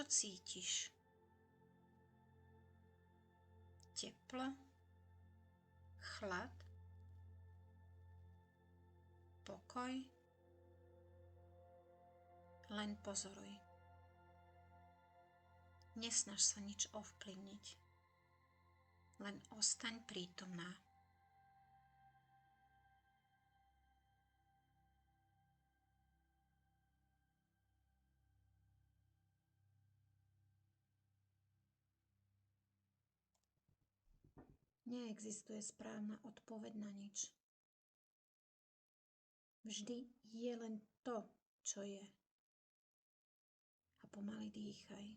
Čo cítiš? Teplo? Chlad? Pokoj? Len pozoruj. Nesnaž sa nič ovplyvniť. Len ostaň prítomná. Neexistuje správna odpoveď na nič. Vždy je len to, čo je. A pomaly dýchaj.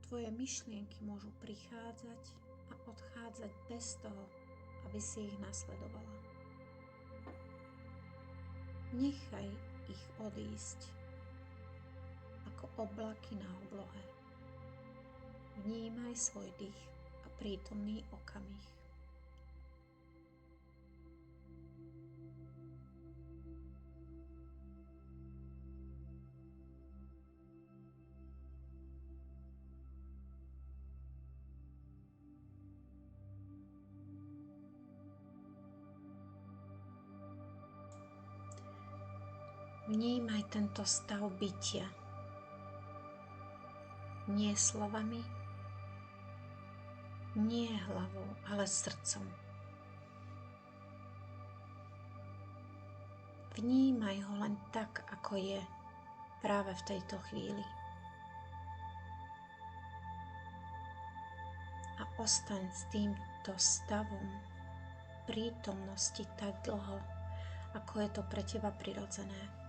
Tvoje myšlienky môžu prichádzať a odchádzať bez toho, aby si ich nasledovala. Nechaj ich odísť ako oblaky na oblohe. Vnímaj svoj dých a prítomný okamih. Vnímaj tento stav bytia. Nie slovami, nie hlavou, ale srdcom. Vnímaj ho len tak, ako je práve v tejto chvíli. A ostaň s týmto stavom prítomnosti tak dlho, ako je to pre teba prirodzené.